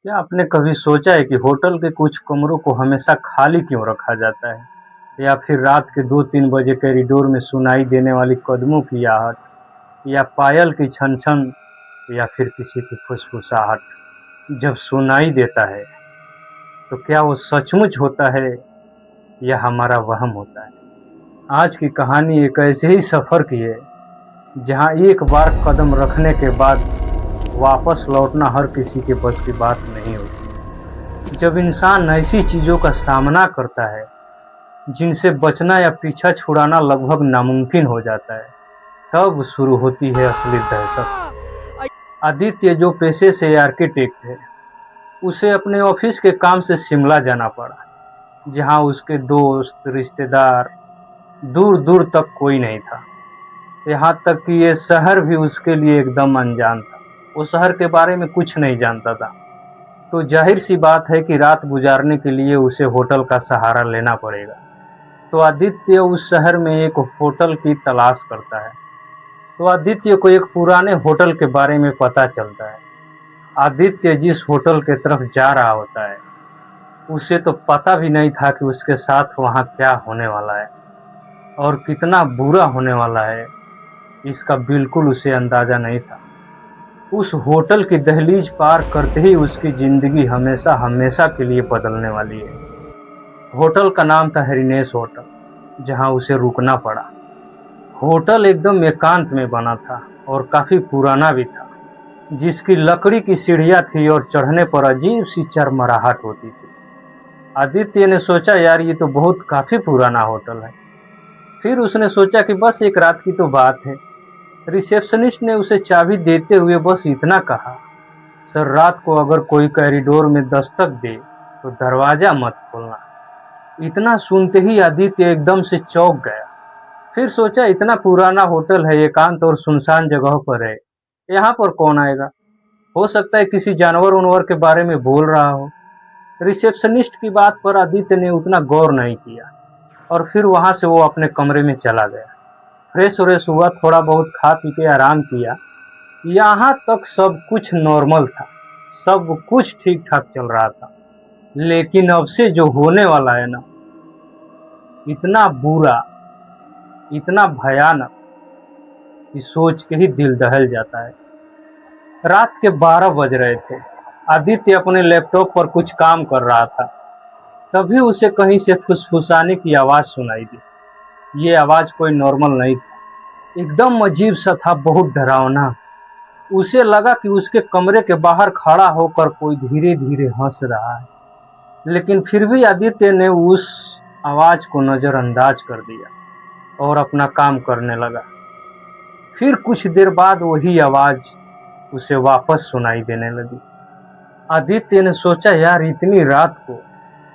क्या आपने कभी सोचा है कि होटल के कुछ कमरों को हमेशा खाली क्यों रखा जाता है? या फिर रात के 2-3 बजे कॉरिडोर में सुनाई देने वाली कदमों की आहट, या पायल की छन-छन, या फिर किसी की फुसफुसाहट जब सुनाई देता है, तो क्या वो सचमुच होता है या हमारा वहम होता है? आज की कहानी एक ऐसे ही सफ़र की है, जहाँ एक बार कदम रखने के बाद वापस लौटना हर किसी के बस की बात नहीं होती। जब इंसान ऐसी चीज़ों का सामना करता है जिनसे बचना या पीछा छुड़ाना लगभग नामुमकिन हो जाता है, तब शुरू होती है असली दहशत। आदित्य, जो पेशे से आर्किटेक्ट है, उसे अपने ऑफिस के काम से शिमला जाना पड़ा, जहां उसके दोस्त, रिश्तेदार, दूर दूर तक कोई नहीं था। यहाँ तक कि ये शहर भी उसके लिए एकदम अनजान था। वो शहर के बारे में कुछ नहीं जानता था। तो जाहिर सी बात है कि रात गुजारने के लिए उसे होटल का सहारा लेना पड़ेगा। तो आदित्य उस शहर में एक होटल की तलाश करता है। तो आदित्य को एक पुराने होटल के बारे में पता चलता है। आदित्य जिस होटल के तरफ जा रहा होता है, उसे तो पता भी नहीं था कि उसके साथ वहाँ क्या होने वाला है और कितना बुरा होने वाला है, इसका बिल्कुल उसे अंदाजा नहीं था। उस होटल की दहलीज पार करते ही उसकी जिंदगी हमेशा हमेशा के लिए बदलने वाली है। होटल का नाम था हेरिनेस होटल, जहाँ उसे रुकना पड़ा। होटल एकदम एकांत में बना था और काफी पुराना भी था, जिसकी लकड़ी की सीढ़ियां थी और चढ़ने पर अजीब सी चरमराहट होती थी। आदित्य ने सोचा, यार ये तो बहुत काफी पुराना होटल है। फिर उसने सोचा कि बस एक रात की तो बात है। रिसेप्शनिस्ट ने उसे चाबी देते हुए बस इतना कहा, सर, रात को अगर कोई कॉरिडोर में दस्तक दे तो दरवाजा मत खोलना। इतना सुनते ही आदित्य एकदम से चौंक गया। फिर सोचा, इतना पुराना होटल है, एकांत और सुनसान जगह पर है, यहाँ पर कौन आएगा? हो सकता है किसी जानवर उनवर के बारे में बोल रहा हो। रिसेप्शनिस्ट की बात पर आदित्य ने उतना गौर नहीं किया और फिर वहां से वो अपने कमरे में चला गया। फ्रेश व्रेश हुआ, थोड़ा बहुत खा पी के आराम किया। यहाँ तक सब कुछ नॉर्मल था, सब कुछ ठीक ठाक चल रहा था। लेकिन अब से जो होने वाला है ना, इतना बुरा, इतना भयानक कि सोच के ही दिल दहल जाता है। रात के 12 बज रहे थे। आदित्य अपने लैपटॉप पर कुछ काम कर रहा था। तभी उसे कहीं से फुसफुसाने की आवाज सुनाई दी। ये आवाज कोई नॉर्मल नहीं था, एकदम अजीब सा था, बहुत डरावना। उसे लगा कि उसके कमरे के बाहर खड़ा होकर कोई धीरे धीरे हंस रहा है। लेकिन फिर भी आदित्य ने उस आवाज को नजरअंदाज कर दिया और अपना काम करने लगा। फिर कुछ देर बाद वही आवाज उसे वापस सुनाई देने लगी। आदित्य ने सोचा, यार इतनी रात को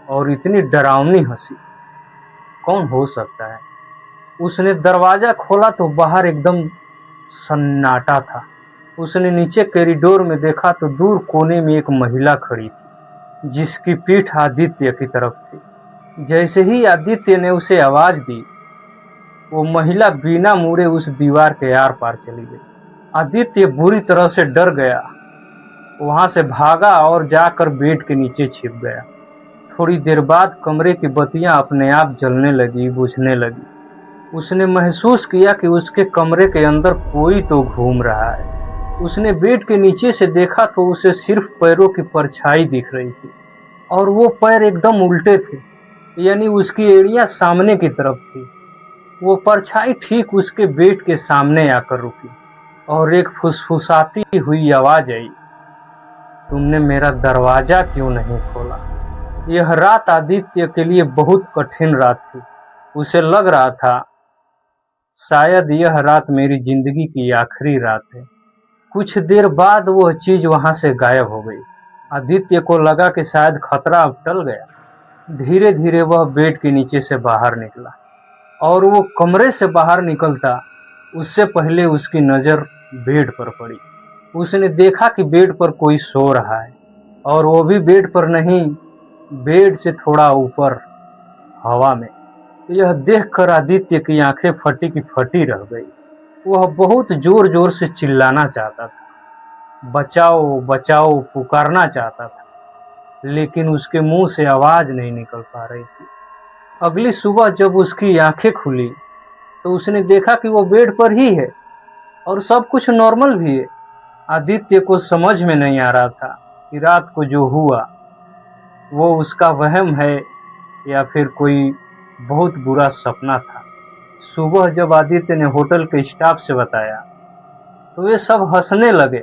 और इतनी डरावनी हंसी कौन हो सकता है। उसने दरवाजा खोला तो बाहर एकदम सन्नाटा था। उसने नीचे कॉरिडोर में देखा तो दूर कोने में एक महिला खड़ी थी, जिसकी पीठ आदित्य की तरफ थी। जैसे ही आदित्य ने उसे आवाज दी, वो महिला बिना मुड़े उस दीवार के आर पार चली गई। आदित्य बुरी तरह से डर गया, वहां से भागा और जाकर बेड के नीचे छिप गया। थोड़ी देर बाद कमरे की बत्तियां अपने आप जलने लगी, बुझने लगी। उसने महसूस किया कि उसके कमरे के अंदर कोई तो घूम रहा है। उसने बेड के नीचे से देखा तो उसे सिर्फ पैरों की परछाई दिख रही थी, और वो पैर एकदम उल्टे थे, यानी उसकी एड़ियां सामने की तरफ थी। वो परछाई ठीक उसके बेड के सामने आकर रुकी और एक फुसफुसाती हुई आवाज आई, तुमने मेरा दरवाजा क्यों नहीं खोला? यह रात आदित्य के लिए बहुत कठिन रात थी। उसे लग रहा था शायद यह रात मेरी जिंदगी की आखिरी रात है। कुछ देर बाद वह चीज वहां से गायब हो गई। आदित्य को लगा कि शायद खतरा अब टल गया। धीरे धीरे वह बेड के नीचे से बाहर निकला, और वो कमरे से बाहर निकलता उससे पहले उसकी नजर बेड पर पड़ी। उसने देखा कि बेड पर कोई सो रहा है, और वो भी बेड पर नहीं, बेड से थोड़ा ऊपर हवा में। यह देखकर आदित्य की आंखें फटी की फटी रह गई। वह बहुत जोर जोर से चिल्लाना चाहता था, बचाओ बचाओ पुकारना चाहता था, लेकिन उसके मुंह से आवाज नहीं निकल पा रही थी। अगली सुबह जब उसकी आंखें खुली तो उसने देखा कि वो बेड पर ही है और सब कुछ नॉर्मल भी है। आदित्य को समझ में नहीं आ रहा था कि रात को जो हुआ वो उसका वहम है या फिर कोई बहुत बुरा सपना था। सुबह जब आदित्य ने होटल के स्टाफ से बताया तो वे सब हंसने लगे।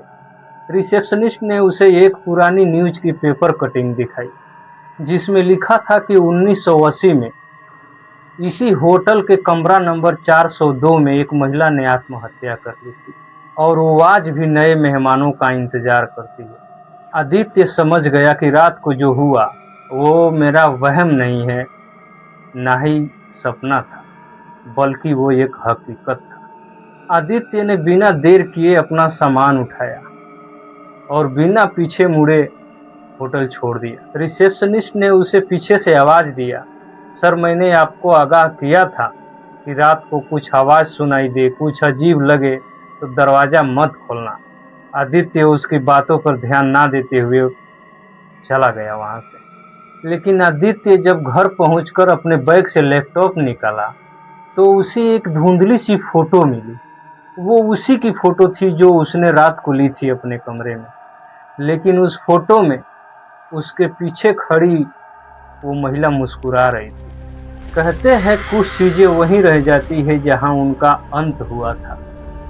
रिसेप्शनिस्ट ने उसे एक पुरानी न्यूज की पेपर कटिंग दिखाई जिसमें लिखा था कि 1980 में इसी होटल के कमरा नंबर 402 में एक महिला ने आत्महत्या कर ली थी और वो आज भी नए मेहमानों का इंतजार करती है। आदित्य समझ गया कि रात को जो हुआ वो मेरा वहम नहीं है, ना ही सपना था, बल्कि वो एक हकीकत था। आदित्य ने बिना देर किए अपना सामान उठाया और बिना पीछे मुड़े होटल छोड़ दिया। रिसेप्शनिस्ट ने उसे पीछे से आवाज दिया, सर मैंने आपको आगाह किया था कि रात को कुछ आवाज सुनाई दे, कुछ अजीब लगे तो दरवाजा मत खोलना। आदित्य उसकी बातों पर ध्यान ना देते हुए चला गया वहां से। लेकिन आदित्य जब घर पहुंचकर अपने बैग से लैपटॉप निकाला तो उसे एक धुंधली सी फोटो मिली। वो उसी की फोटो थी जो उसने रात को ली थी अपने कमरे में, लेकिन उस फोटो में उसके पीछे खड़ी वो महिला मुस्कुरा रही थी। कहते हैं कुछ चीजें वहीं रह जाती है जहां उनका अंत हुआ था।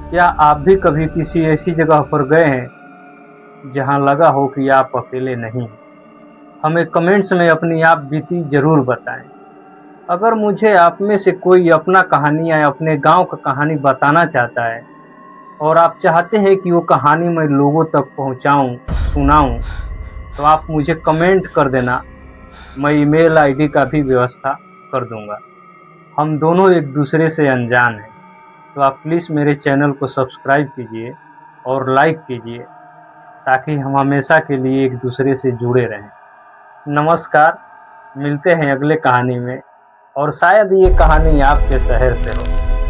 क्या आप भी कभी किसी ऐसी जगह पर गए हैं जहां लगा हो कि आप अकेले नहीं? हमें कमेंट्स में अपनी आप बीती जरूर बताएं। अगर मुझे आप में से कोई अपना कहानी या अपने गांव का कहानी बताना चाहता है और आप चाहते हैं कि वो कहानी मैं लोगों तक पहुंचाऊं, सुनाऊं, तो आप मुझे कमेंट कर देना। मैं ईमेल आईडी का भी व्यवस्था कर दूंगा। हम दोनों एक दूसरे से अनजान हैं, तो आप प्लीज़ मेरे चैनल को सब्सक्राइब कीजिए और लाइक कीजिए ताकि हम हमेशा के लिए एक दूसरे से जुड़े रहें। नमस्कार, मिलते हैं अगले कहानी में और शायद ये कहानी आपके शहर से हो।